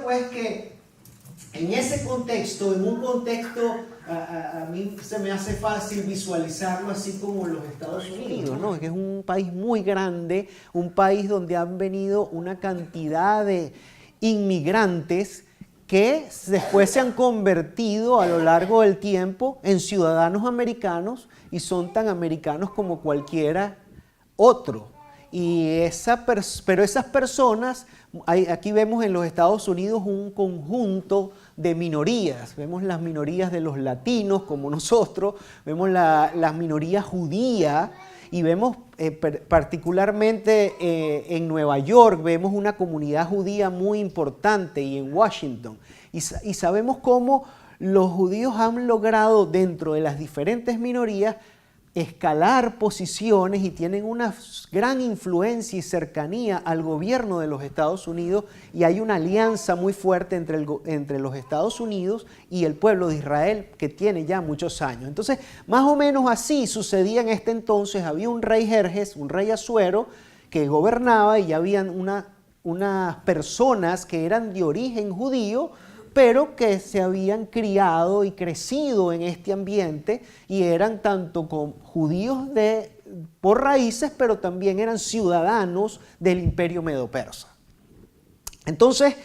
pues que en ese contexto, en un contexto, a mí se me hace fácil visualizarlo así como los Estados Unidos, ¿no? Que es un país muy grande, un país donde han venido una cantidad de inmigrantes que después se han convertido a lo largo del tiempo en ciudadanos americanos y son tan americanos como cualquiera otro. Pero esas personas, aquí vemos en los Estados Unidos un conjunto de minorías. Vemos las minorías de los latinos como nosotros, vemos las minorías judías y vemos particularmente en Nueva York, vemos una comunidad judía muy importante y en Washington. Y sabemos cómo los judíos han logrado dentro de las diferentes minorías escalar posiciones y tienen una gran influencia y cercanía al gobierno de los Estados Unidos y hay una alianza muy fuerte entre los Estados Unidos y el pueblo de Israel que tiene ya muchos años. Entonces, más o menos así sucedía en este entonces. Había un rey Jerjes, un rey Asuero, que gobernaba y ya habían unas personas que eran de origen judío, pero que se habían criado y crecido en este ambiente y eran tanto judíos por raíces, pero también eran ciudadanos del Imperio Medo-Persa. Entonces,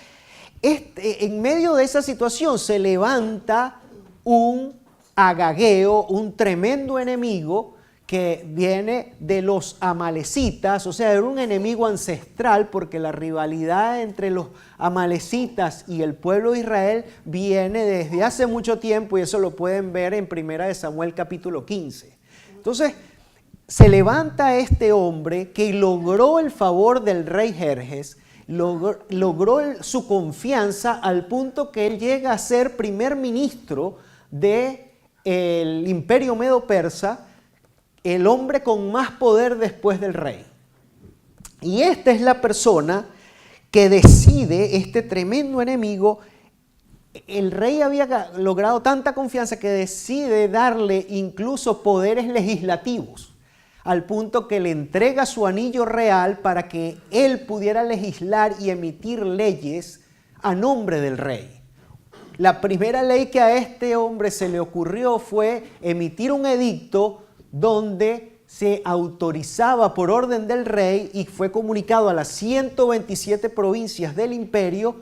en medio de esa situación se levanta un Agageo, un tremendo enemigo que viene de los amalecitas, o sea, era un enemigo ancestral porque la rivalidad entre los amalecitas y el pueblo de Israel viene desde hace mucho tiempo y eso lo pueden ver en 1 Samuel capítulo 15. Entonces, se levanta este hombre que logró el favor del rey Jerjes, logró su confianza al punto que él llega a ser primer ministro del Imperio Medo-Persa, el hombre con más poder después del rey. Y esta es la persona que decide, este tremendo enemigo, el rey había logrado tanta confianza que decide darle incluso poderes legislativos, al punto que le entrega su anillo real para que él pudiera legislar y emitir leyes a nombre del rey. La primera ley que a este hombre se le ocurrió fue emitir un edicto donde se autorizaba por orden del rey y fue comunicado a las 127 provincias del imperio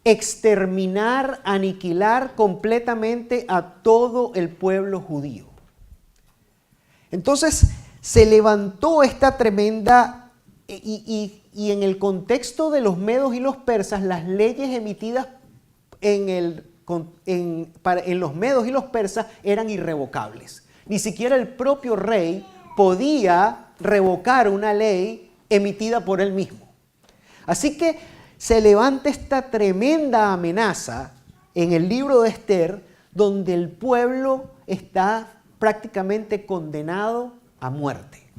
exterminar, aniquilar completamente a todo el pueblo judío. Entonces se levantó esta tremenda, y en el contexto de los medos y los persas, las leyes emitidas en los medos y los persas eran irrevocables. Ni siquiera el propio rey podía revocar una ley emitida por él mismo. Así que se levanta esta tremenda amenaza en el libro de Esther, donde el pueblo está prácticamente condenado a muerte.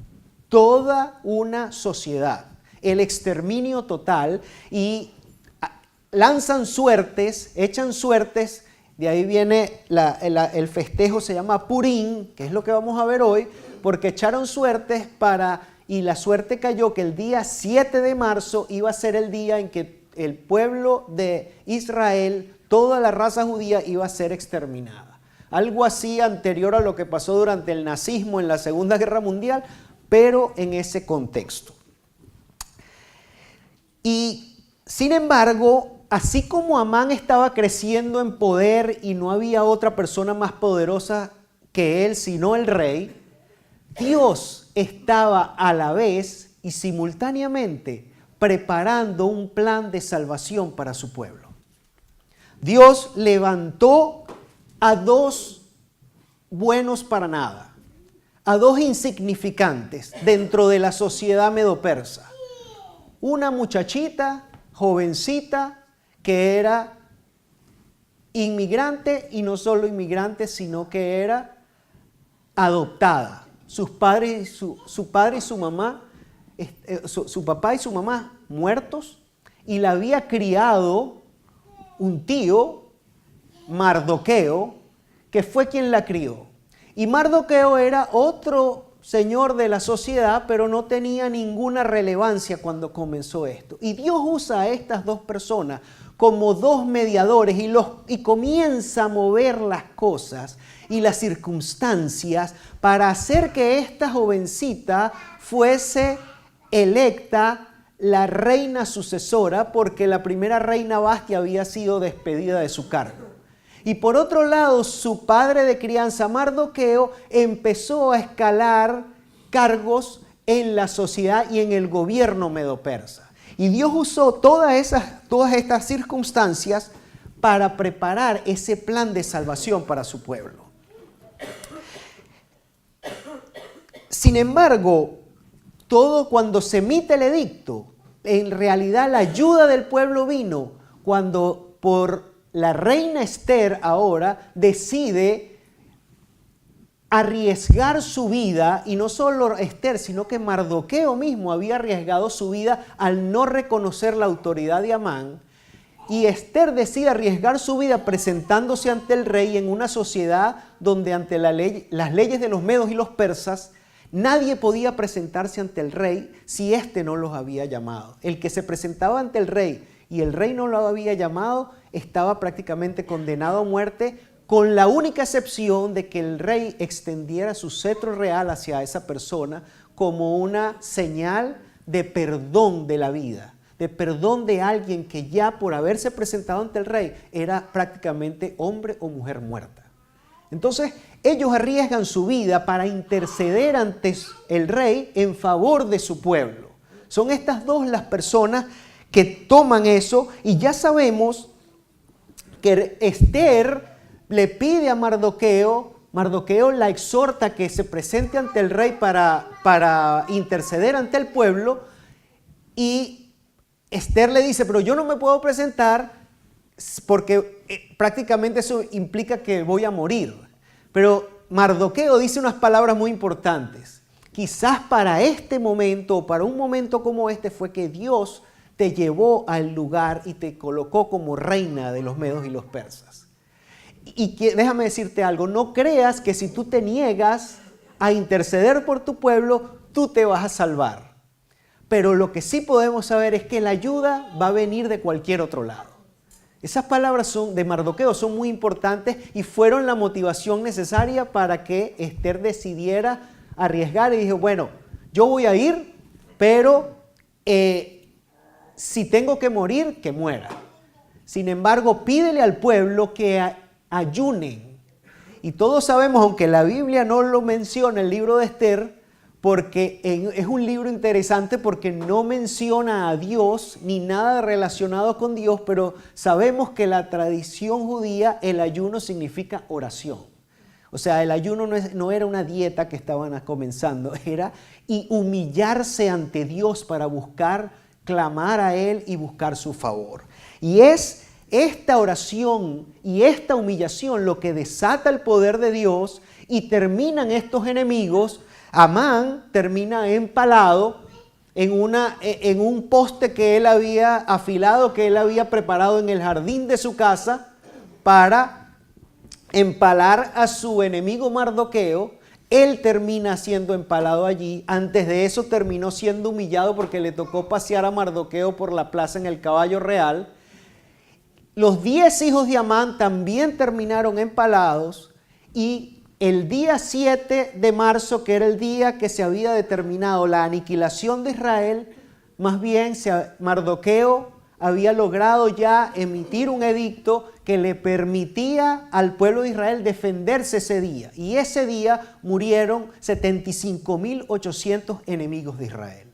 Toda una sociedad, el exterminio total, y lanzan suertes, echan suertes. De ahí viene el festejo, se llama Purim, que es lo que vamos a ver hoy, porque echaron suertes y la suerte cayó que el día 7 de marzo iba a ser el día en que el pueblo de Israel, toda la raza judía, iba a ser exterminada. Algo así anterior a lo que pasó durante el nazismo en la Segunda Guerra Mundial, pero en ese contexto. Y sin embargo, así como Amán estaba creciendo en poder y no había otra persona más poderosa que él, sino el rey, Dios estaba a la vez y simultáneamente preparando un plan de salvación para su pueblo. Dios levantó a dos buenos para nada, a dos insignificantes dentro de la sociedad medo-persa. Una muchachita, jovencita, que era inmigrante y no solo inmigrante, sino que era adoptada. Su padre y su mamá, su papá y su mamá muertos, y la había criado un tío, Mardoqueo, que fue quien la crió. Y Mardoqueo era otro señor de la sociedad, pero no tenía ninguna relevancia cuando comenzó esto. Y Dios usa a estas dos personas como dos mediadores y comienza a mover las cosas y las circunstancias para hacer que esta jovencita fuese electa la reina sucesora, porque la primera reina Vasti había sido despedida de su cargo. Y por otro lado, su padre de crianza, Mardoqueo, empezó a escalar cargos en la sociedad y en el gobierno medo-persa. Y Dios usó todas estas circunstancias para preparar ese plan de salvación para su pueblo. Sin embargo, todo cuando se emite el edicto, en realidad la ayuda del pueblo vino cuando por la reina Esther ahora decide arriesgar su vida, y no solo Esther, sino que Mardoqueo mismo había arriesgado su vida al no reconocer la autoridad de Amán, y Esther decide arriesgar su vida presentándose ante el rey en una sociedad donde ante las leyes de los medos y los persas nadie podía presentarse ante el rey si éste no los había llamado. El que se presentaba ante el rey y el rey no lo había llamado estaba prácticamente condenado a muerte, con la única excepción de que el rey extendiera su cetro real hacia esa persona como una señal de perdón de la vida, de perdón de alguien que ya por haberse presentado ante el rey era prácticamente hombre o mujer muerta. Entonces ellos arriesgan su vida para interceder ante el rey en favor de su pueblo. Son estas dos las personas que toman eso, y ya sabemos que Esther le pide a Mardoqueo la exhorta que se presente ante el rey para interceder ante el pueblo, y Esther le dice, pero yo no me puedo presentar porque prácticamente eso implica que voy a morir. Pero Mardoqueo dice unas palabras muy importantes. Quizás para este momento o para un momento como este fue que Dios te llevó al lugar y te colocó como reina de los medos y los persas. Y déjame decirte algo, no creas que si tú te niegas a interceder por tu pueblo, tú te vas a salvar. Pero lo que sí podemos saber es que la ayuda va a venir de cualquier otro lado. Esas palabras de Mardoqueo son muy importantes y fueron la motivación necesaria para que Esther decidiera arriesgar y dijo, bueno, yo voy a ir, pero si tengo que morir, que muera. Sin embargo, pídele al pueblo que ayunen. Y todos sabemos, aunque la Biblia no lo menciona, el libro de Esther, porque es un libro interesante porque no menciona a Dios ni nada relacionado con Dios, pero sabemos que la tradición judía, el ayuno significa oración. O sea, el ayuno no era una dieta que estaban comenzando, era humillarse ante Dios para buscar, clamar a Él y buscar su favor. Y es esta oración y esta humillación lo que desata el poder de Dios, y terminan estos enemigos. Amán termina empalado en un poste que él había afilado, que él había preparado en el jardín de su casa para empalar a su enemigo Mardoqueo. Él termina siendo empalado allí. Antes de eso terminó siendo humillado porque le tocó pasear a Mardoqueo por la plaza en el caballo real. Los 10 hijos de Amán también terminaron empalados, y el día 7 de marzo, que era el día que se había determinado la aniquilación de Israel, más bien Mardoqueo había logrado ya emitir un edicto que le permitía al pueblo de Israel defenderse ese día. Y ese día murieron 75.800 enemigos de Israel.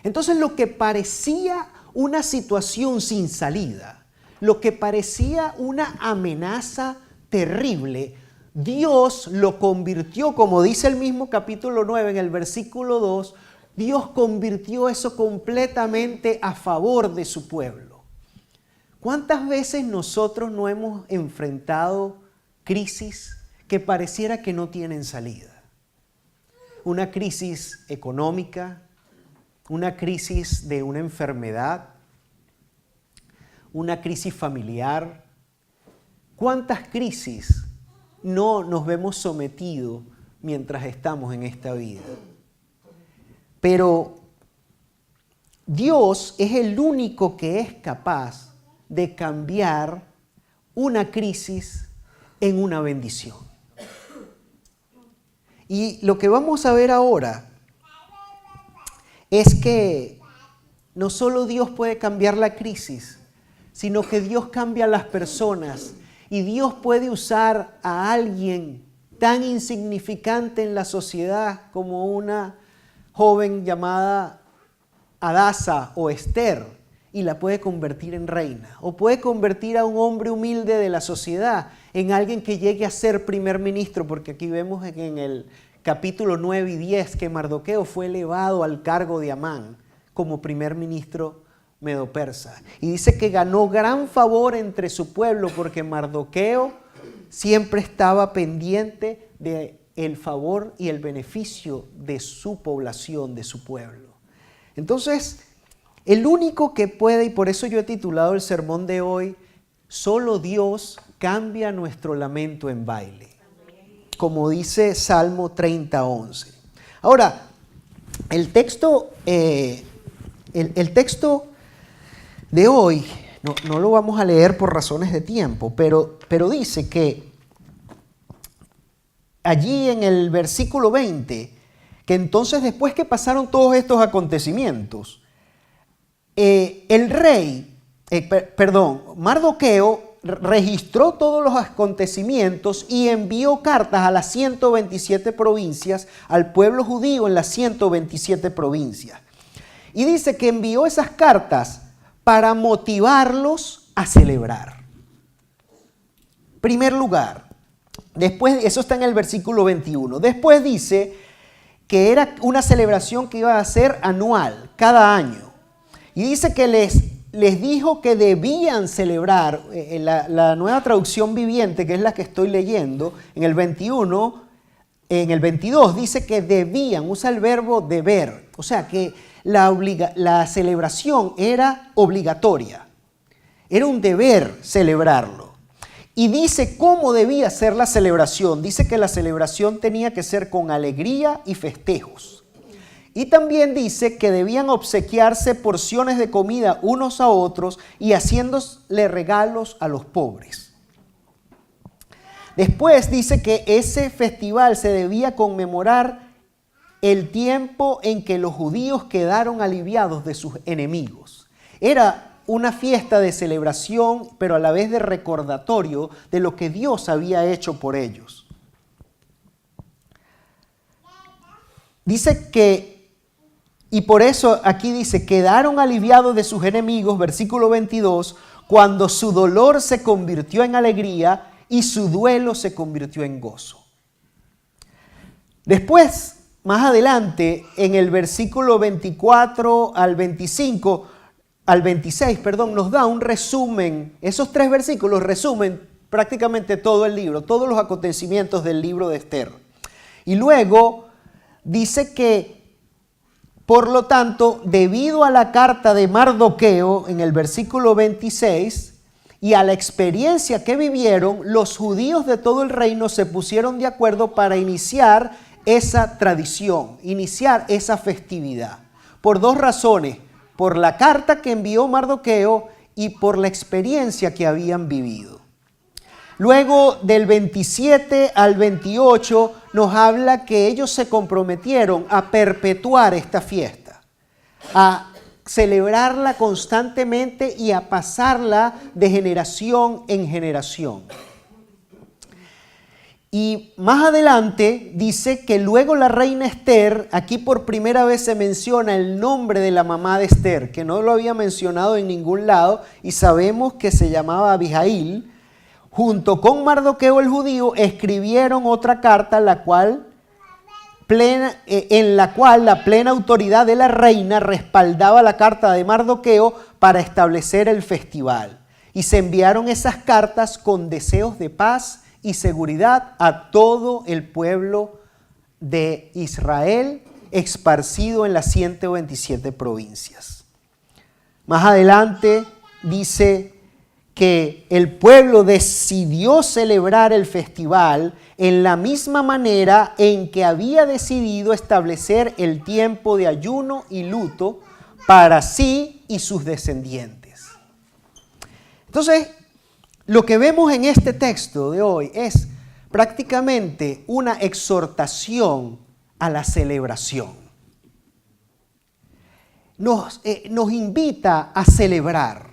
Entonces lo que parecía una situación sin salida, lo que parecía una amenaza terrible, Dios lo convirtió, como dice el mismo capítulo 9 en el versículo 2, Dios convirtió eso completamente a favor de su pueblo. ¿Cuántas veces nosotros no hemos enfrentado crisis que pareciera que no tienen salida? Una crisis económica, una crisis de una enfermedad, una crisis familiar. ¿Cuántas crisis no nos vemos sometidos mientras estamos en esta vida? Pero Dios es el único que es capaz de cambiar una crisis en una bendición. Y lo que vamos a ver ahora es que no solo Dios puede cambiar la crisis, sino que Dios cambia a las personas y Dios puede usar a alguien tan insignificante en la sociedad como una joven llamada Hadasa o Esther y la puede convertir en reina, o puede convertir a un hombre humilde de la sociedad en alguien que llegue a ser primer ministro, porque aquí vemos en el capítulo 9 y 10 que Mardoqueo fue elevado al cargo de Amán como primer ministro medo-persa. Y dice que ganó gran favor entre su pueblo porque Mardoqueo siempre estaba pendiente del favor y el beneficio de su población, de su pueblo. Entonces, el único que puede, y por eso yo he titulado el sermón de hoy, solo Dios cambia nuestro lamento en baile, como dice Salmo 30:11. Ahora, el texto de hoy, no lo vamos a leer por razones de tiempo, pero dice que allí en el versículo 20, que entonces después que pasaron todos estos acontecimientos, Mardoqueo registró todos los acontecimientos y envió cartas a las 127 provincias, al pueblo judío en las 127 provincias. Y dice que envió esas cartas para motivarlos a celebrar. Primer lugar, después, eso está en el versículo 21. Después dice que era una celebración que iba a ser anual, cada año. Y dice que les dijo que debían celebrar, la nueva traducción viviente, que es la que estoy leyendo, en el 21, en el 22 dice que debían, usa el verbo deber, o sea que la celebración era obligatoria, era un deber celebrarlo. Y dice cómo debía ser la celebración, dice que la celebración tenía que ser con alegría y festejos. Y también dice que debían obsequiarse porciones de comida unos a otros y haciéndole regalos a los pobres. Después dice que ese festival se debía conmemorar el tiempo en que los judíos quedaron aliviados de sus enemigos. Era una fiesta de celebración, pero a la vez de recordatorio de lo que Dios había hecho por ellos. Dice que, y por eso aquí dice, quedaron aliviados de sus enemigos, versículo 22, cuando su dolor se convirtió en alegría y su duelo se convirtió en gozo. Después, más adelante, en el versículo 24 al 26, nos da un resumen. Esos 3 versículos resumen prácticamente todo el libro, todos los acontecimientos del libro de Esther. Y luego dice que, por lo tanto, debido a la carta de Mardoqueo, en el versículo 26, y a la experiencia que vivieron, los judíos de todo el reino se pusieron de acuerdo para iniciar esa tradición, iniciar esa festividad. Por 2 razones, por la carta que envió Mardoqueo y por la experiencia que habían vivido. Luego del 27 al 28 nos habla que ellos se comprometieron a perpetuar esta fiesta, a celebrarla constantemente y a pasarla de generación en generación. Y más adelante dice que luego la reina Esther, aquí por primera vez se menciona el nombre de la mamá de Esther, que no lo había mencionado en ningún lado, y sabemos que se llamaba Abihail. Junto con Mardoqueo el judío escribieron otra carta en la cual la plena autoridad de la reina respaldaba la carta de Mardoqueo para establecer el festival. Y se enviaron esas cartas con deseos de paz y seguridad a todo el pueblo de Israel esparcido en las 127 provincias. Más adelante dice que el pueblo decidió celebrar el festival en la misma manera en que había decidido establecer el tiempo de ayuno y luto para sí y sus descendientes. Entonces, lo que vemos en este texto de hoy es prácticamente una exhortación a la celebración. Nos invita a celebrar.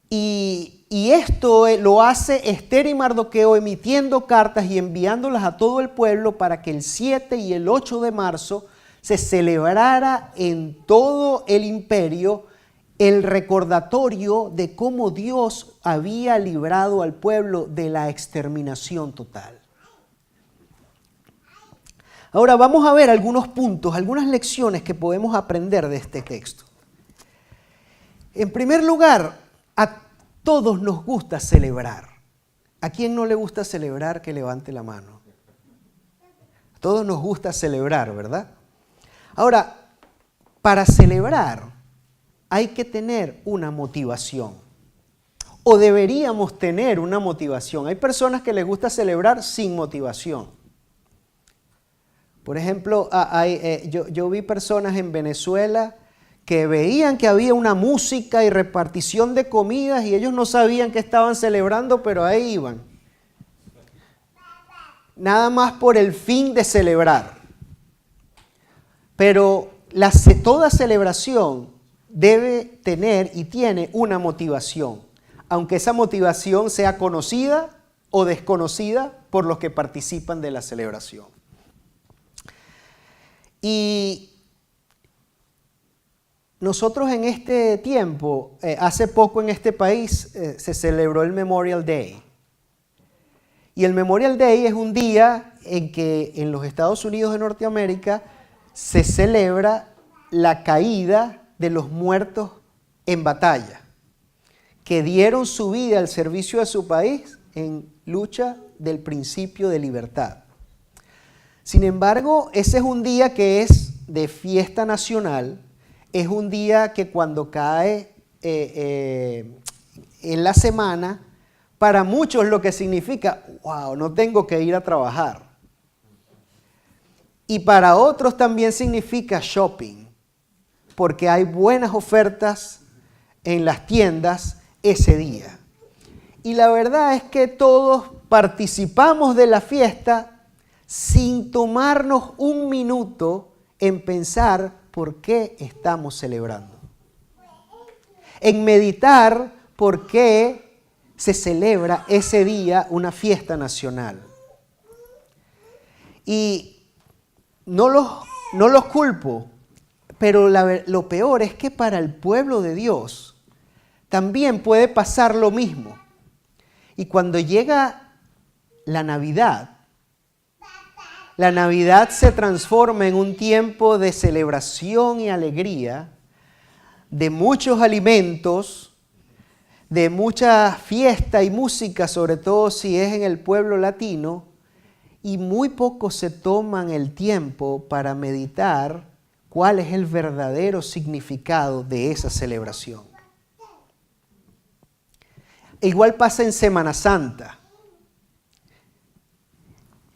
Y esto lo hace Esther y Mardoqueo emitiendo cartas y enviándolas a todo el pueblo para que el 7 y el 8 de marzo se celebrara en todo el imperio el recordatorio de cómo Dios había librado al pueblo de la exterminación total. Ahora vamos a ver algunos puntos, algunas lecciones que podemos aprender de este texto. En primer lugar, a todos nos gusta celebrar. ¿A quién no le gusta celebrar? Que levante la mano. A todos nos gusta celebrar, ¿verdad? Ahora, para celebrar hay que tener una motivación. O deberíamos tener una motivación. Hay personas que les gusta celebrar sin motivación. Por ejemplo, yo vi personas en Venezuela que veían que había una música y repartición de comidas y ellos no sabían que estaban celebrando, pero ahí iban. Nada más por el fin de celebrar. Pero toda celebración debe tener y tiene una motivación, aunque esa motivación sea conocida o desconocida por los que participan de la celebración. Y nosotros en este tiempo, hace poco en este país se celebró el Memorial Day. Y el Memorial Day es un día en que en los Estados Unidos de Norteamérica se celebra la caída de los muertos en batalla, que dieron su vida al servicio de su país en lucha del principio de libertad. Sin embargo, ese es un día que es de fiesta nacional, es un día que cuando cae en la semana, para muchos lo que significa, wow, no tengo que ir a trabajar. Y para otros también significa shopping, porque hay buenas ofertas en las tiendas ese día. Y la verdad es que todos participamos de la fiesta sin tomarnos un minuto en pensar por qué estamos celebrando. En meditar por qué se celebra ese día una fiesta nacional. Y no los culpo, pero lo peor es que para el pueblo de Dios también puede pasar lo mismo. Y cuando llega la Navidad se transforma en un tiempo de celebración y alegría, de muchos alimentos, de mucha fiesta y música, sobre todo si es en el pueblo latino, y muy pocos se toman el tiempo para meditar cuál es el verdadero significado de esa celebración. Igual pasa en Semana Santa.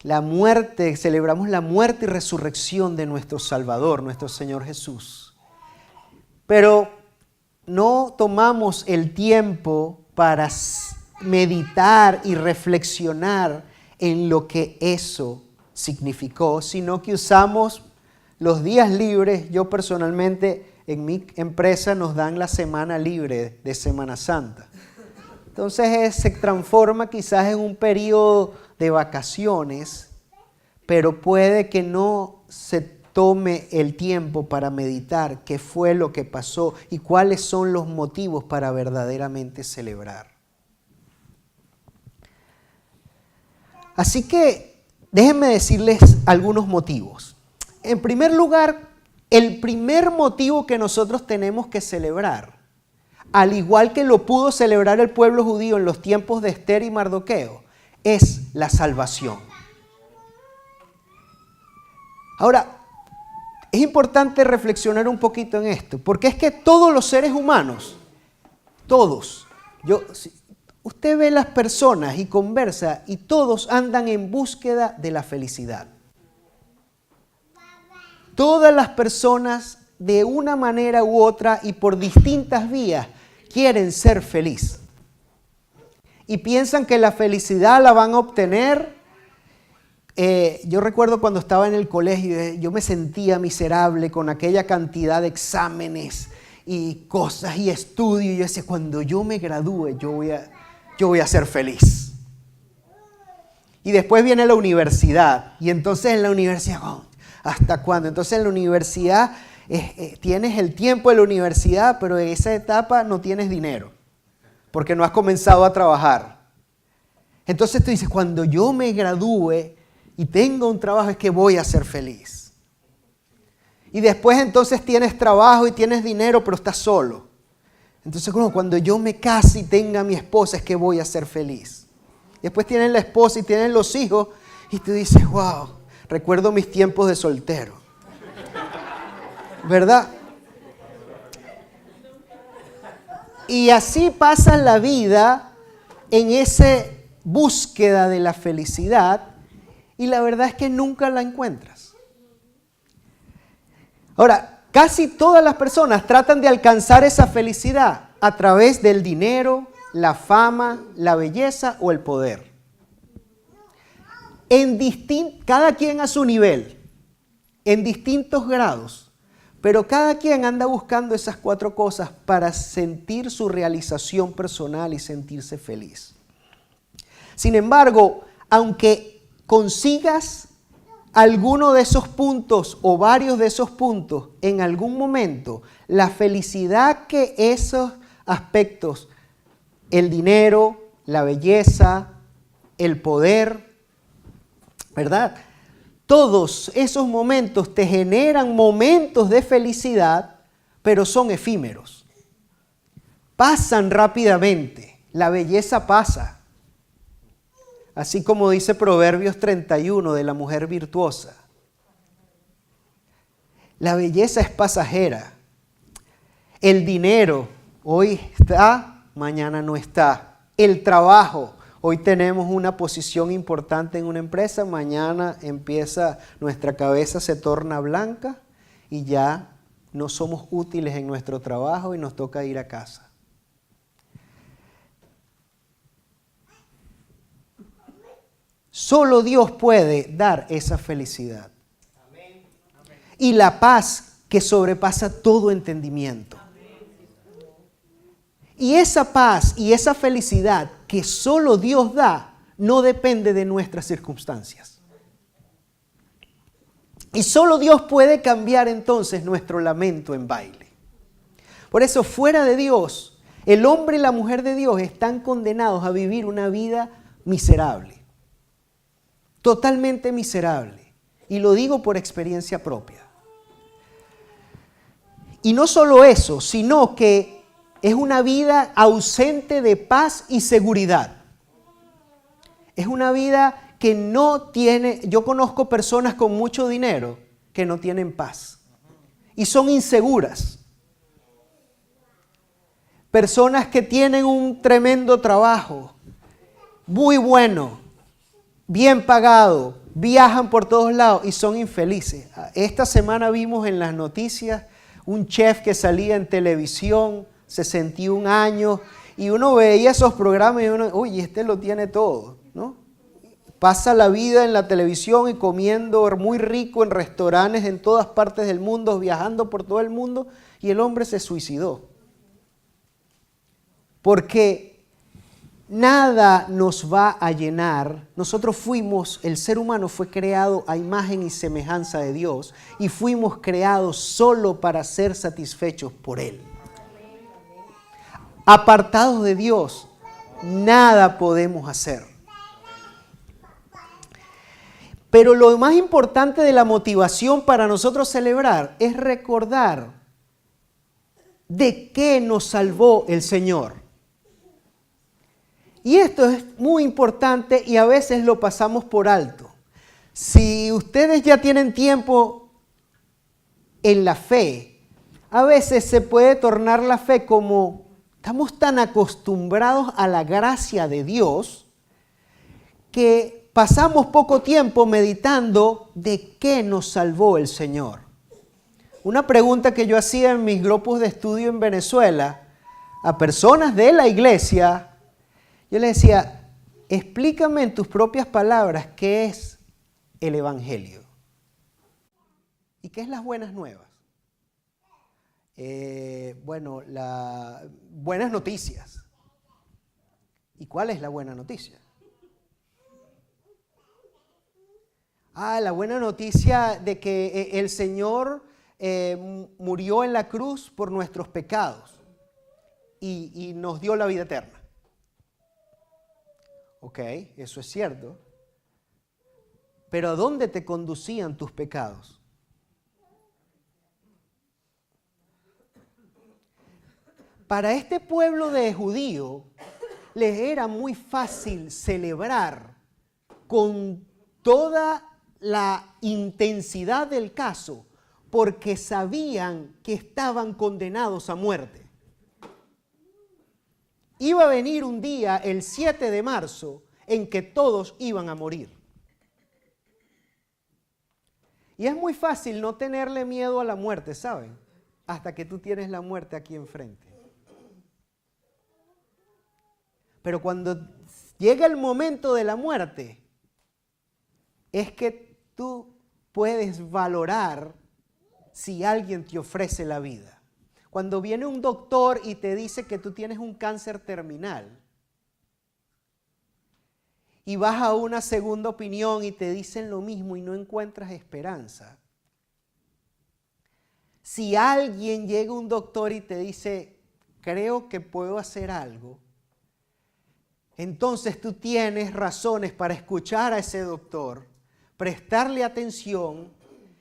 La muerte, celebramos la muerte y resurrección de nuestro Salvador, nuestro Señor Jesús. Pero no tomamos el tiempo para meditar y reflexionar en lo que eso significó, sino que usamos los días libres. Yo personalmente, en mi empresa nos dan la semana libre de Semana Santa. Entonces se transforma quizás en un periodo de vacaciones, pero puede que no se tome el tiempo para meditar qué fue lo que pasó y cuáles son los motivos para verdaderamente celebrar. Así que déjenme decirles algunos motivos. En primer lugar, el primer motivo que nosotros tenemos que celebrar, al igual que lo pudo celebrar el pueblo judío en los tiempos de Esther y Mardoqueo, es la salvación. Ahora, es importante reflexionar un poquito en esto, porque es que todos los seres humanos, todos, usted ve las personas y conversa y todos andan en búsqueda de la felicidad. Todas las personas de una manera u otra y por distintas vías quieren ser feliz. Y piensan que la felicidad la van a obtener. Yo recuerdo cuando estaba en el colegio, yo me sentía miserable con aquella cantidad de exámenes y cosas y estudio. Y yo decía, cuando yo me gradúe, yo voy a ser feliz. Y después viene la universidad. Y entonces en la universidad, ¿hasta cuándo? Entonces en la universidad tienes el tiempo de la universidad, pero en esa etapa no tienes dinero, porque no has comenzado a trabajar. Entonces tú dices, cuando yo me gradúe y tenga un trabajo, es que voy a ser feliz. Y después entonces tienes trabajo y tienes dinero, pero estás solo. Entonces cuando yo me case y tenga a mi esposa, es que voy a ser feliz. Después tienen la esposa y tienen los hijos y tú dices, wow, recuerdo mis tiempos de soltero. ¿Verdad? Y así pasa la vida en esa búsqueda de la felicidad y la verdad es que nunca la encuentras. Ahora, casi todas las personas tratan de alcanzar esa felicidad a través del dinero, la fama, la belleza o el poder. Cada quien a su nivel, en distintos grados, pero cada quien anda buscando esas 4 cosas para sentir su realización personal y sentirse feliz. Sin embargo, aunque consigas alguno de esos puntos o varios de esos puntos en algún momento, la felicidad que esos aspectos, el dinero, la belleza, el poder, ¿verdad? Todos esos momentos te generan momentos de felicidad, pero son efímeros. Pasan rápidamente, la belleza pasa. Así como dice Proverbios 31 de la mujer virtuosa. La belleza es pasajera. El dinero hoy está, mañana no está. El trabajo, hoy tenemos una posición importante en una empresa, mañana nuestra cabeza se torna blanca y ya no somos útiles en nuestro trabajo y nos toca ir a casa. Solo Dios puede dar esa felicidad. Y la paz que sobrepasa todo entendimiento. Y esa paz y esa felicidad que solo Dios da no depende de nuestras circunstancias. Y solo Dios puede cambiar entonces nuestro lamento en baile. Por eso, fuera de Dios, el hombre y la mujer de Dios están condenados a vivir una vida miserable. Totalmente miserable. Y lo digo por experiencia propia. Y no solo eso, sino que es una vida ausente de paz y seguridad. Es una vida que no tiene... Yo conozco personas con mucho dinero que no tienen paz. Y son inseguras. Personas que tienen un tremendo trabajo, muy bueno, bien pagado, viajan por todos lados y son infelices. Esta semana vimos en las noticias un chef que salía en televisión, 61 años, y uno veía esos programas y uno, oye, este lo tiene todo, ¿no? Pasa la vida en la televisión y comiendo muy rico en restaurantes en todas partes del mundo, viajando por todo el mundo, y el hombre se suicidó. Porque nada nos va a llenar. El ser humano fue creado a imagen y semejanza de Dios y fuimos creados solo para ser satisfechos por Él. Apartados de Dios, nada podemos hacer. Pero lo más importante de la motivación para nosotros celebrar es recordar de qué nos salvó el Señor. Y esto es muy importante y a veces lo pasamos por alto. Si ustedes ya tienen tiempo en la fe, a veces se puede tornar la fe como estamos tan acostumbrados a la gracia de Dios que pasamos poco tiempo meditando de qué nos salvó el Señor. Una pregunta que yo hacía en mis grupos de estudio en Venezuela, a personas de la iglesia, yo les decía, explícame en tus propias palabras qué es el Evangelio y qué es las buenas nuevas. Buenas noticias. ¿Y cuál es la buena noticia? La buena noticia de que el Señor murió en la cruz por nuestros pecados y nos dio la vida eterna. Ok, eso es cierto. Pero ¿a dónde te conducían tus pecados? Para este pueblo de judíos les era muy fácil celebrar con toda la intensidad del caso porque sabían que estaban condenados a muerte. Iba a venir un día, el 7 de marzo, en que todos iban a morir. Y es muy fácil no tenerle miedo a la muerte, ¿saben? Hasta que tú tienes la muerte aquí enfrente. Pero cuando llega el momento de la muerte, es que tú puedes valorar si alguien te ofrece la vida. Cuando viene un doctor y te dice que tú tienes un cáncer terminal y vas a una segunda opinión y te dicen lo mismo y no encuentras esperanza. Si alguien llega un doctor y te dice, creo que puedo hacer algo, entonces tú tienes razones para escuchar a ese doctor, prestarle atención,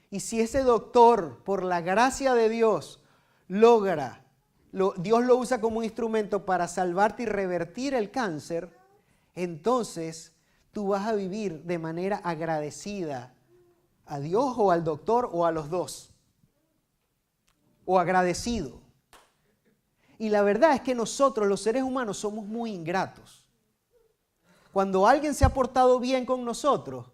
y si ese doctor, por la gracia de Dios, Dios lo usa como un instrumento para salvarte y revertir el cáncer, entonces tú vas a vivir de manera agradecida a Dios o al doctor o a los dos, o agradecido. Y la verdad es que nosotros, los seres humanos, somos muy ingratos. Cuando alguien se ha portado bien con nosotros,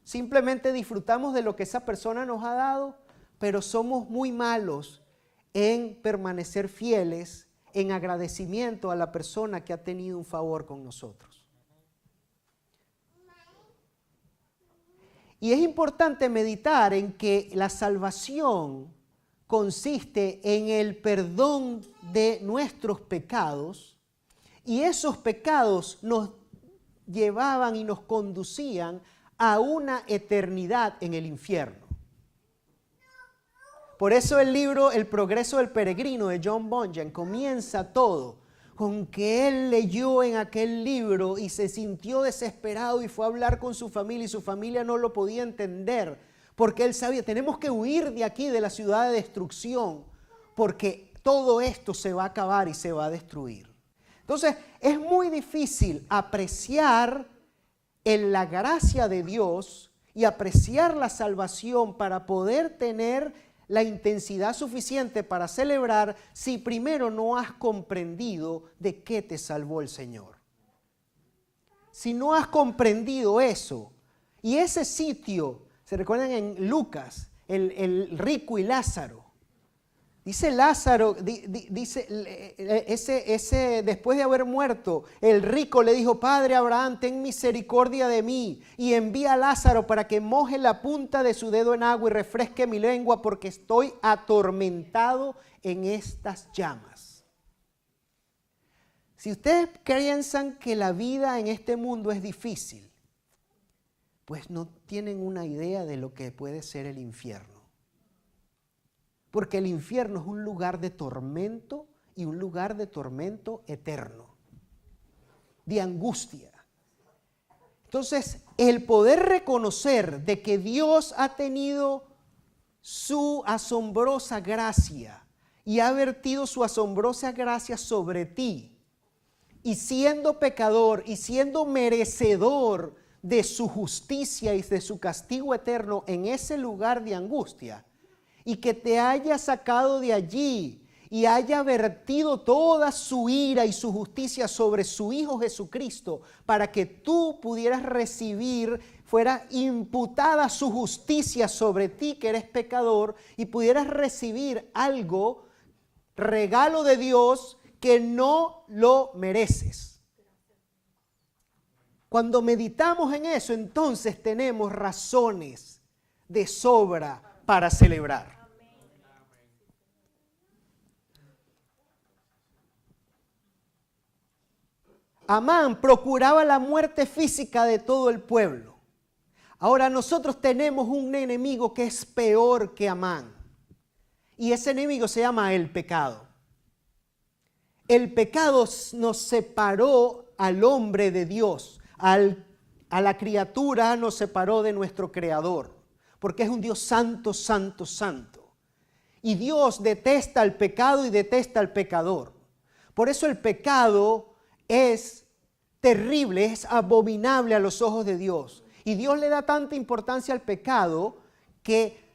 simplemente disfrutamos de lo que esa persona nos ha dado, pero somos muy malos en permanecer fieles, en agradecimiento a la persona que ha tenido un favor con nosotros. Y es importante meditar en que la salvación consiste en el perdón de nuestros pecados, y esos pecados nos llevaban y nos conducían a una eternidad en el infierno. Por eso el libro El progreso del peregrino de John Bunyan comienza todo con que él leyó en aquel libro y se sintió desesperado y fue a hablar con su familia y su familia no lo podía entender porque él sabía, tenemos que huir de aquí, de la ciudad de destrucción, porque todo esto se va a acabar y se va a destruir. Entonces es muy difícil apreciar en la gracia de Dios y apreciar la salvación para poder tener la intensidad suficiente para celebrar si primero no has comprendido de qué te salvó el Señor. Si no has comprendido eso, y ese sitio, ¿se recuerdan en Lucas, el rico y Lázaro? Dice Lázaro, después de haber muerto, el rico le dijo, Padre Abraham, ten misericordia de mí y envía a Lázaro para que moje la punta de su dedo en agua y refresque mi lengua porque estoy atormentado en estas llamas. Si ustedes piensan que la vida en este mundo es difícil, pues no tienen una idea de lo que puede ser el infierno. Porque el infierno es un lugar de tormento y un lugar de tormento eterno, de angustia. Entonces, el poder reconocer de que Dios ha tenido su asombrosa gracia y ha vertido su asombrosa gracia sobre ti, y siendo pecador y siendo merecedor de su justicia y de su castigo eterno en ese lugar de angustia, y que te haya sacado de allí y haya vertido toda su ira y su justicia sobre su Hijo Jesucristo para que tú pudieras recibir, fuera imputada su justicia sobre ti que eres pecador y pudieras recibir algo, regalo de Dios que no lo mereces. Cuando meditamos en eso, entonces tenemos razones de sobra para celebrar. Amán procuraba la muerte física de todo el pueblo. Ahora nosotros tenemos un enemigo que es peor que Amán. Y ese enemigo se llama el pecado. El pecado nos separó al hombre de Dios, a la criatura nos separó de nuestro Creador, porque es un Dios santo, santo, santo. Y Dios detesta el pecado y detesta al pecador. Por eso el pecado es terrible, es abominable a los ojos de Dios. Y Dios le da tanta importancia al pecado que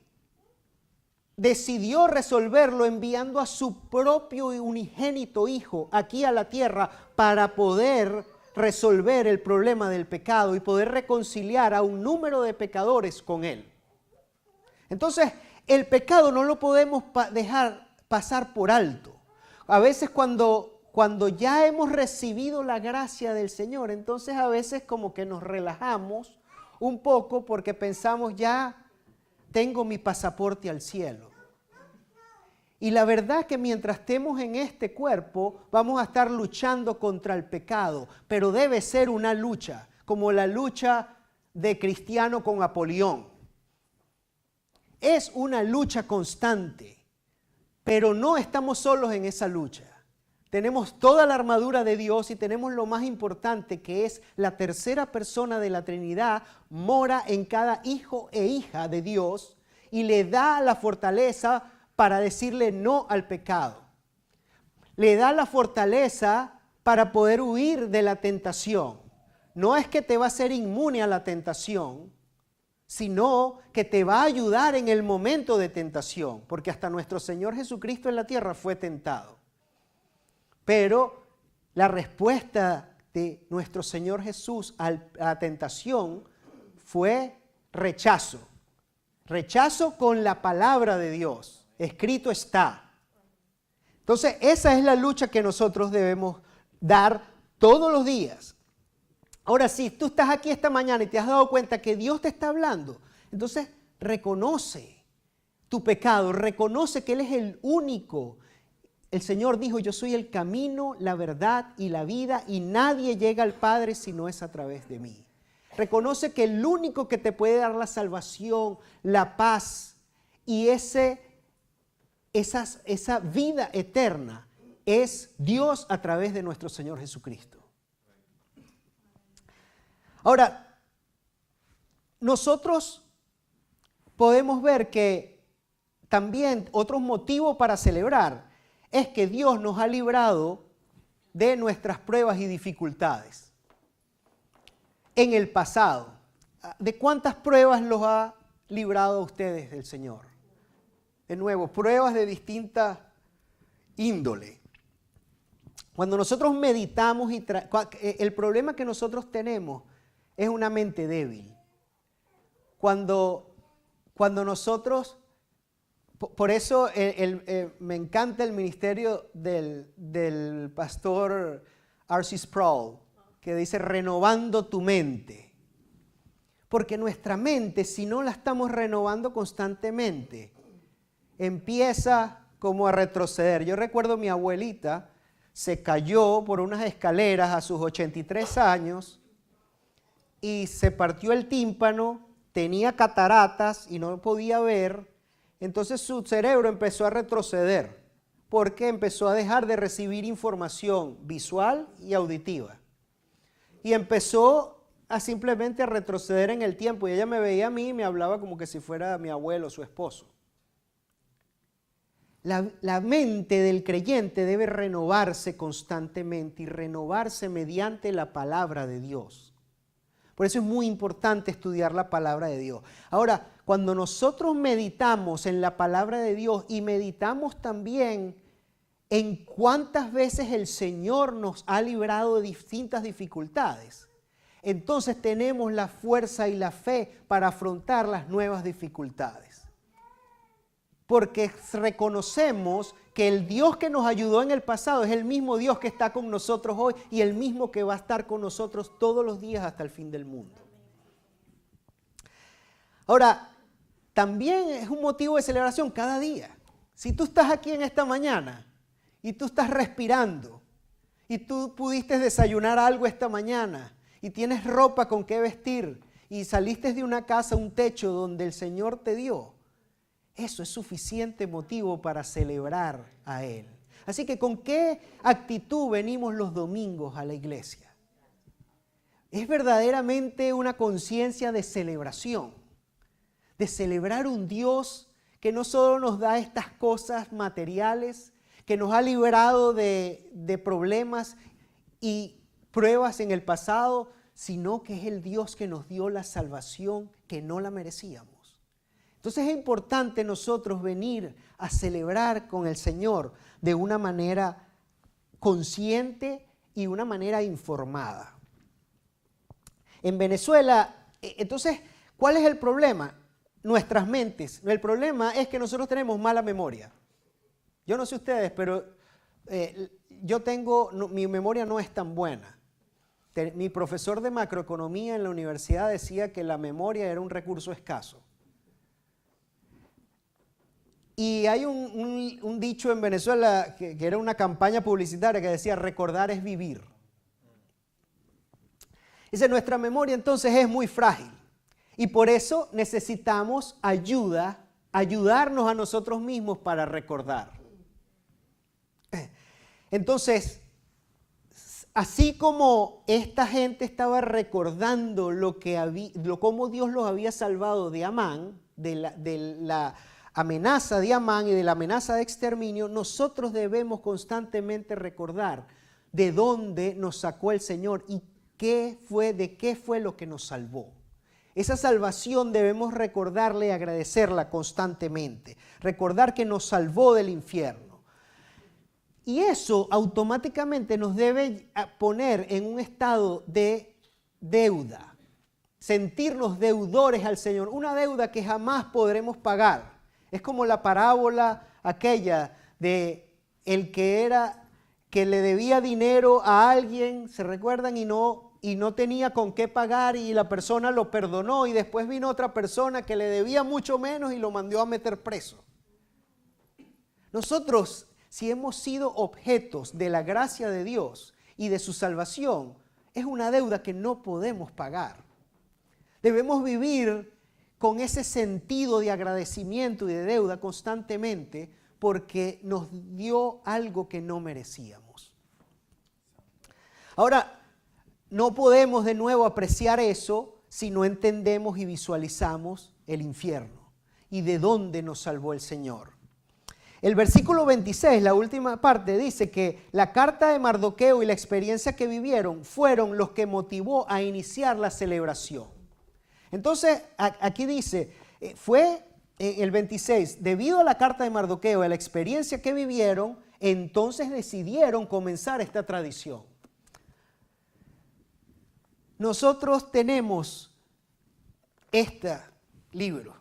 decidió resolverlo enviando a su propio y unigénito Hijo aquí a la tierra para poder resolver el problema del pecado y poder reconciliar a un número de pecadores con Él. Entonces, el pecado no lo podemos dejar pasar por alto. A veces cuando ya hemos recibido la gracia del Señor, entonces a veces como que nos relajamos un poco porque pensamos ya tengo mi pasaporte al cielo. Y la verdad es que mientras estemos en este cuerpo vamos a estar luchando contra el pecado, pero debe ser una lucha, como la lucha de Cristiano con Apolión. Es una lucha constante, pero no estamos solos en esa lucha. Tenemos toda la armadura de Dios y tenemos lo más importante, que es la tercera persona de la Trinidad, mora en cada hijo e hija de Dios y le da la fortaleza para decirle no al pecado. Le da la fortaleza para poder huir de la tentación. No es que te va a hacer inmune a la tentación, sino que te va a ayudar en el momento de tentación, porque hasta nuestro Señor Jesucristo en la tierra fue tentado. Pero la respuesta de nuestro Señor Jesús a la tentación fue rechazo. Rechazo con la palabra de Dios. Escrito está. Entonces, esa es la lucha que nosotros debemos dar todos los días. Ahora, si tú estás aquí esta mañana y te has dado cuenta que Dios te está hablando, entonces reconoce tu pecado, reconoce que Él es el único. El Señor dijo, yo soy el camino, la verdad y la vida, y nadie llega al Padre si no es a través de mí. Reconoce que el único que te puede dar la salvación, la paz y esa vida eterna es Dios a través de nuestro Señor Jesucristo. Ahora, nosotros podemos ver que también otro motivo para celebrar es que Dios nos ha librado de nuestras pruebas y dificultades. En el pasado, ¿de cuántas pruebas los ha librado a ustedes el Señor? De nuevo, pruebas de distinta índole. Cuando nosotros meditamos, el problema que nosotros tenemos es una mente débil. Cuando nosotros... Por eso me encanta el ministerio del pastor R.C. Sproul, que dice renovando tu mente. Porque nuestra mente, si no la estamos renovando constantemente, empieza como a retroceder. Yo recuerdo mi abuelita se cayó por unas escaleras a sus 83 años y se partió el tímpano, tenía cataratas y no podía ver. Entonces su cerebro empezó a retroceder porque empezó a dejar de recibir información visual y auditiva. Y empezó a simplemente a retroceder en el tiempo. Y ella me veía a mí y me hablaba como que si fuera mi abuelo, su esposo. La mente del creyente debe renovarse constantemente y renovarse mediante la palabra de Dios. Por eso es muy importante estudiar la palabra de Dios. Ahora, cuando nosotros meditamos en la palabra de Dios y meditamos también en cuántas veces el Señor nos ha librado de distintas dificultades, entonces tenemos la fuerza y la fe para afrontar las nuevas dificultades. porque reconocemos que el Dios que nos ayudó en el pasado es el mismo Dios que está con nosotros hoy y el mismo que va a estar con nosotros todos los días hasta el fin del mundo. Ahora, también es un motivo de celebración cada día. Si tú estás aquí en esta mañana y tú estás respirando y tú pudiste desayunar algo esta mañana y tienes ropa con qué vestir y saliste de una casa, un techo donde el Señor te dio, eso es suficiente motivo para celebrar a Él. Así que, ¿con qué actitud venimos los domingos a la iglesia? Es verdaderamente una conciencia de celebración, de celebrar un Dios que no solo nos da estas cosas materiales, que nos ha librado de problemas y pruebas en el pasado, sino que es el Dios que nos dio la salvación que no la merecíamos. Entonces es importante nosotros venir a celebrar con el Señor de una manera consciente y una manera informada. En Venezuela, entonces, ¿cuál es el problema? Nuestras mentes. El problema es que nosotros tenemos mala memoria. Yo no sé ustedes, pero mi memoria no es tan buena. Mi profesor de macroeconomía en la universidad decía que la memoria era un recurso escaso. Y hay un dicho en Venezuela que era una campaña publicitaria que decía: recordar es vivir. Dice, nuestra memoria entonces es muy frágil y por eso necesitamos ayudarnos a nosotros mismos para recordar. Entonces, así como esta gente estaba recordando cómo Dios los había salvado de Amán, de la amenaza de Amán y de la amenaza de exterminio, nosotros debemos constantemente recordar de dónde nos sacó el Señor y de qué fue lo que nos salvó. Esa salvación debemos recordarle y agradecerla constantemente. Recordar que nos salvó del infierno. Y eso automáticamente nos debe poner en un estado de deuda. Sentirnos deudores al Señor. Una deuda que jamás podremos pagar. Es como la parábola aquella de el que le debía dinero a alguien, ¿se recuerdan? Y no tenía con qué pagar y la persona lo perdonó y después vino otra persona que le debía mucho menos y lo mandó a meter preso. Nosotros, si hemos sido objetos de la gracia de Dios y de su salvación, es una deuda que no podemos pagar. Debemos vivir con ese sentido de agradecimiento y de deuda constantemente porque nos dio algo que no merecíamos. Ahora, no podemos de nuevo apreciar eso si no entendemos y visualizamos el infierno y de dónde nos salvó el Señor. El versículo 26, la última parte, dice que la carta de Mardoqueo y la experiencia que vivieron fueron los que motivó a iniciar la celebración. Entonces, aquí dice, fue el 26, debido a la carta de Mardoqueo y a la experiencia que vivieron, entonces decidieron comenzar esta tradición. Nosotros tenemos este libro,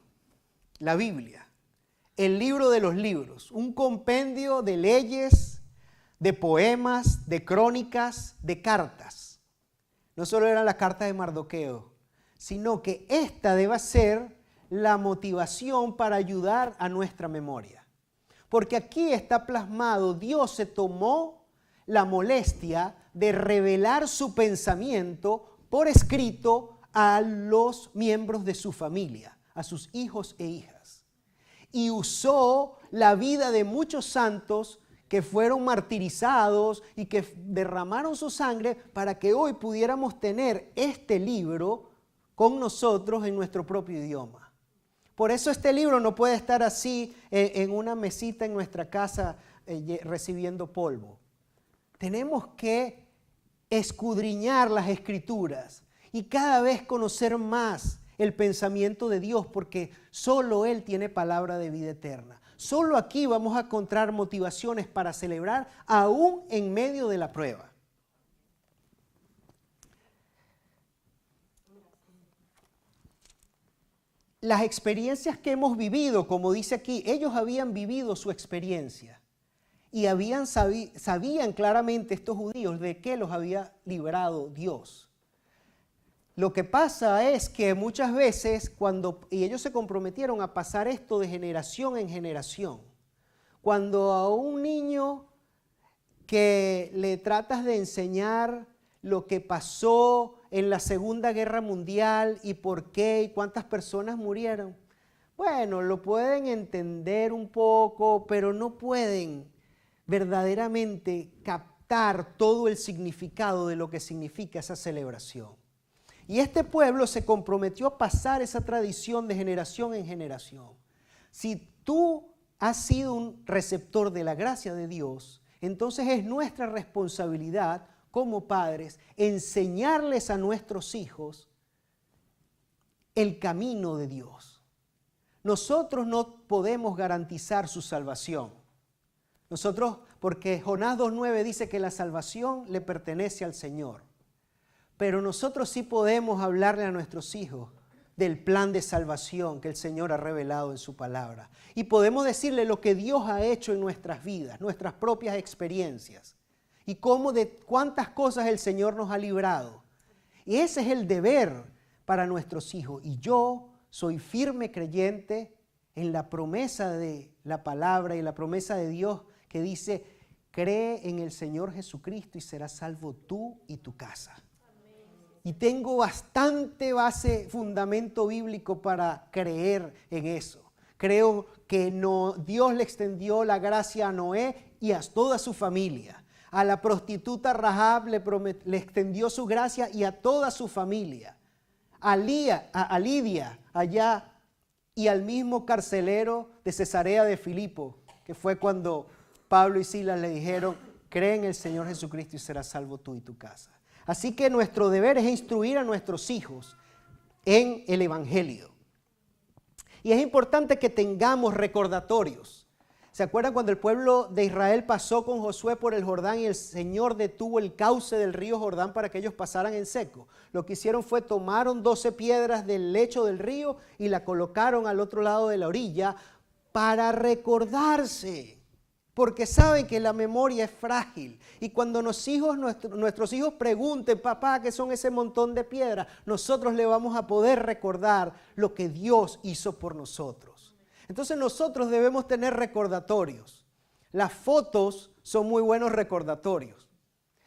la Biblia, el libro de los libros, un compendio de leyes, de poemas, de crónicas, de cartas. No solo era la carta de Mardoqueo, sino que esta debe ser la motivación para ayudar a nuestra memoria. Porque aquí está plasmado, Dios se tomó la molestia de revelar su pensamiento por escrito a los miembros de su familia, a sus hijos e hijas. Y usó la vida de muchos santos que fueron martirizados y que derramaron su sangre para que hoy pudiéramos tener este libro con nosotros en nuestro propio idioma. Por eso este libro no puede estar así en una mesita en nuestra casa recibiendo polvo. Tenemos que escudriñar las Escrituras y cada vez conocer más el pensamiento de Dios, porque solo Él tiene palabra de vida eterna. Solo aquí vamos a encontrar motivaciones para celebrar aún en medio de la prueba. las experiencias que hemos vivido, como dice aquí, ellos habían vivido su experiencia y sabían claramente estos judíos de qué los había librado Dios. Lo que pasa es que muchas veces y ellos se comprometieron a pasar esto de generación en generación, cuando a un niño que le tratas de enseñar lo que pasó en la Segunda Guerra Mundial y por qué y cuántas personas murieron, bueno, lo pueden entender un poco, pero no pueden verdaderamente captar todo el significado de lo que significa esa celebración. Y este pueblo se comprometió a pasar esa tradición de generación en generación. Si tú has sido un receptor de la gracia de Dios, entonces es nuestra responsabilidad como padres enseñarles a nuestros hijos el camino de Dios. Nosotros no podemos garantizar su salvación. Porque Jonás 2:9 dice que la salvación le pertenece al Señor. Pero nosotros sí podemos hablarle a nuestros hijos del plan de salvación que el Señor ha revelado en su palabra. Y podemos decirle lo que Dios ha hecho en nuestras vidas, nuestras propias experiencias. Y cuántas cosas el Señor nos ha librado. Y ese es el deber para nuestros hijos. Y yo soy firme creyente en la promesa de la palabra y la promesa de Dios que dice, cree en el Señor Jesucristo y serás salvo tú y tu casa. Y tengo bastante fundamento bíblico para creer en eso. Creo que Dios le extendió la gracia a Noé y a toda su familia. A la prostituta Rahab le extendió su gracia y a toda su familia. A Lidia allá y al mismo carcelero de Cesarea de Filipo, que fue cuando Pablo y Silas le dijeron, cree en el Señor Jesucristo y serás salvo tú y tu casa. Así que nuestro deber es instruir a nuestros hijos en el Evangelio. Y es importante que tengamos recordatorios. ¿Se acuerdan cuando el pueblo de Israel pasó con Josué por el Jordán y el Señor detuvo el cauce del río Jordán para que ellos pasaran en seco? Lo que hicieron fue tomaron 12 piedras del lecho del río y la colocaron al otro lado de la orilla para recordarse. Porque saben que la memoria es frágil. Y cuando nuestros hijos pregunten, papá, ¿qué son ese montón de piedras? Nosotros le vamos a poder recordar lo que Dios hizo por nosotros. Entonces nosotros debemos tener recordatorios. Las fotos son muy buenos recordatorios.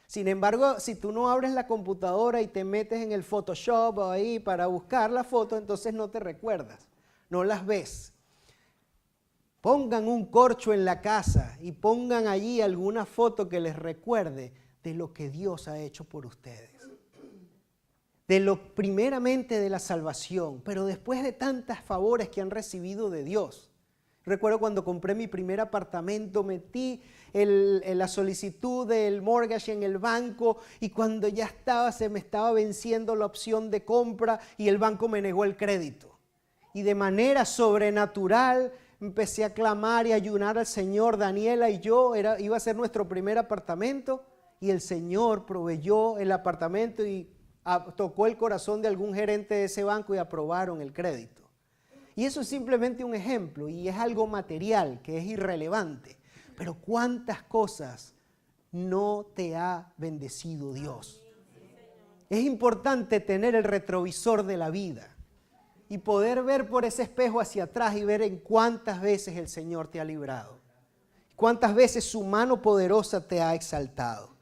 Sin embargo, si tú no abres la computadora y te metes en el Photoshop ahí para buscar la foto, entonces no te recuerdas, no las ves. Pongan un corcho en la casa y pongan allí alguna foto que les recuerde de lo que Dios ha hecho por ustedes. Primeramente de la salvación, pero después de tantos favores que han recibido de Dios. Recuerdo cuando compré mi primer apartamento, metí la solicitud del mortgage en el banco y cuando ya se me estaba venciendo la opción de compra y el banco me negó el crédito. Y de manera sobrenatural empecé a clamar y ayunar al Señor. Daniela y yo, iba a ser nuestro primer apartamento y el Señor proveyó el apartamento y tocó el corazón de algún gerente de ese banco y aprobaron el crédito. Y eso es simplemente un ejemplo y es algo material que es irrelevante. Pero ¿cuántas cosas no te ha bendecido Dios? Es importante tener el retrovisor de la vida y poder ver por ese espejo hacia atrás y ver en cuántas veces el Señor te ha librado. Cuántas veces su mano poderosa te ha exaltado.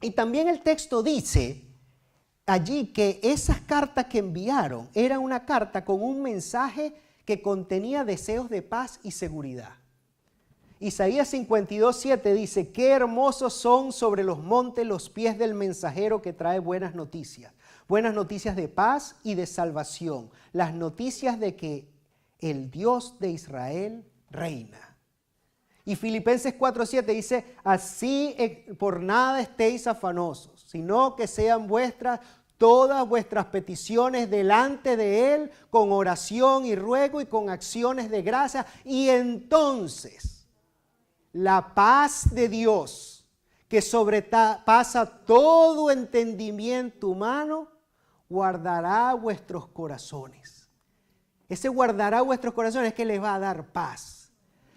Y también el texto dice allí que esas cartas que enviaron era una carta con un mensaje que contenía deseos de paz y seguridad. Isaías 52:7 dice, qué hermosos son sobre los montes los pies del mensajero que trae buenas noticias de paz y de salvación, las noticias de que el Dios de Israel reina. Y Filipenses 4:7 dice, así por nada estéis afanosos, sino que sean todas vuestras peticiones delante de Él con oración y ruego y con acciones de gracia. Y entonces la paz de Dios, que sobrepasa todo entendimiento humano, guardará vuestros corazones Ese guardará vuestros corazones es que les va a dar paz.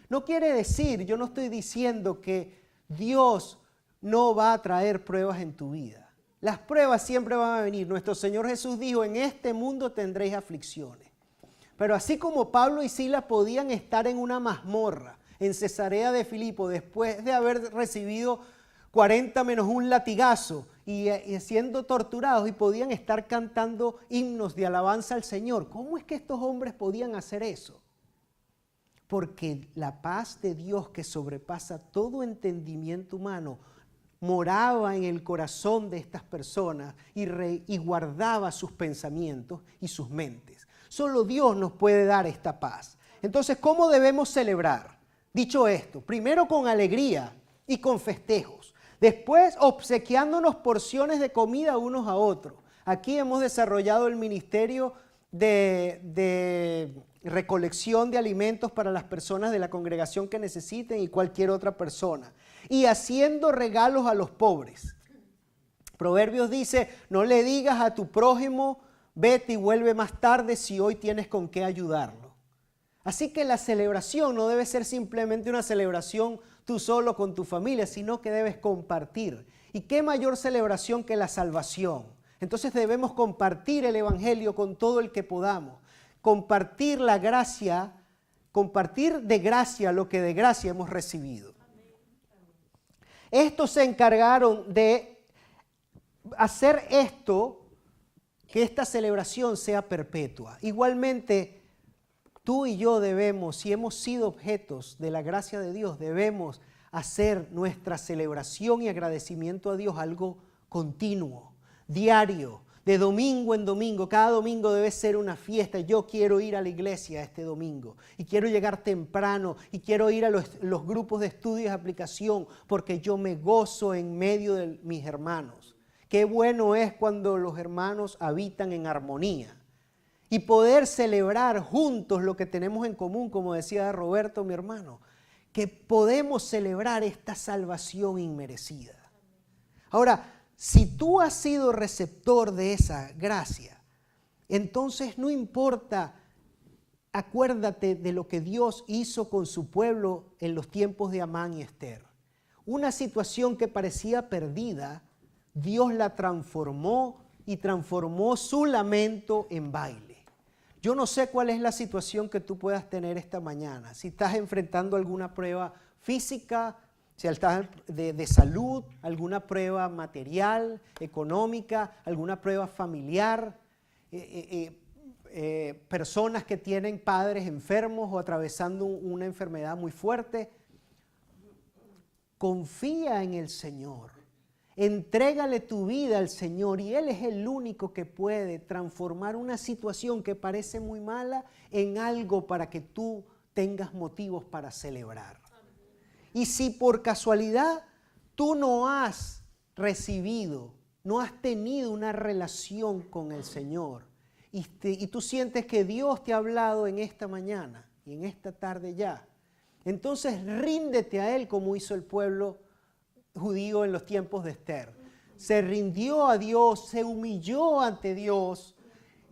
No quiere decir, yo no estoy diciendo que Dios no va a traer pruebas en tu vida. Las pruebas siempre van a venir. Nuestro Señor Jesús dijo, en este mundo tendréis aflicciones. Pero así como Pablo y Silas podían estar en una mazmorra en Cesarea de Filipo después de haber recibido 40 menos un latigazo y siendo torturados y podían estar cantando himnos de alabanza al Señor. ¿Cómo es que estos hombres podían hacer eso? Porque la paz de Dios que sobrepasa todo entendimiento humano moraba en el corazón de estas personas y guardaba sus pensamientos y sus mentes. Solo Dios nos puede dar esta paz. Entonces, ¿cómo debemos celebrar? Dicho esto, primero con alegría y con festejos. Después, obsequiándonos porciones de comida unos a otros. Aquí hemos desarrollado el ministerio de recolección de alimentos para las personas de la congregación que necesiten y cualquier otra persona. Y haciendo regalos a los pobres. Proverbios dice, no le digas a tu prójimo, vete y vuelve más tarde si hoy tienes con qué ayudarlo. Así que la celebración no debe ser simplemente una celebración tú solo con tu familia, sino que debes compartir. ¿Y qué mayor celebración que la salvación? Entonces debemos compartir el evangelio con todo el que podamos. Compartir la gracia, compartir de gracia lo que de gracia hemos recibido. Estos se encargaron de hacer esto, que esta celebración sea perpetua. Igualmente, tú y yo debemos, si hemos sido objetos de la gracia de Dios, debemos hacer nuestra celebración y agradecimiento a Dios algo continuo, diario, de domingo en domingo. Cada domingo debe ser una fiesta. Yo quiero ir a la iglesia este domingo y quiero llegar temprano y quiero ir a los grupos de estudio y aplicación porque yo me gozo en medio de mis hermanos. Qué bueno es cuando los hermanos habitan en armonía. Y poder celebrar juntos lo que tenemos en común, como decía Roberto, mi hermano, que podemos celebrar esta salvación inmerecida. Ahora, si tú has sido receptor de esa gracia, entonces no importa, acuérdate de lo que Dios hizo con su pueblo en los tiempos de Amán y Esther. Una situación que parecía perdida, Dios la transformó y transformó su lamento en baile. Yo no sé cuál es la situación que tú puedas tener esta mañana. Si estás enfrentando alguna prueba física, si estás de salud, alguna prueba material, económica, alguna prueba familiar, personas que tienen padres enfermos o atravesando una enfermedad muy fuerte. Confía en el Señor. Entrégale tu vida al Señor y Él es el único que puede transformar una situación que parece muy mala en algo para que tú tengas motivos para celebrar. Y si por casualidad tú no has recibido, no has tenido una relación con el Señor y tú sientes que Dios te ha hablado en esta mañana y en esta tarde ya, entonces ríndete a Él como hizo el pueblo judío en los tiempos de Esther. Se rindió a Dios, se humilló ante Dios,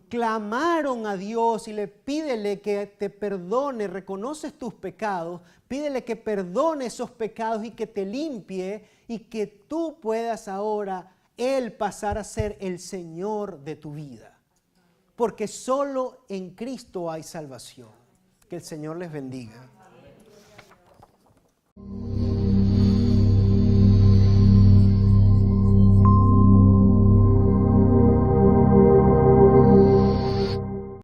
clamaron a Dios y pídele que te perdone, reconoces tus pecados, pídele que perdone esos pecados y que te limpie y que tú puedas ahora Él pasar a ser el Señor de tu vida. Porque solo en Cristo hay salvación. Que el Señor les bendiga.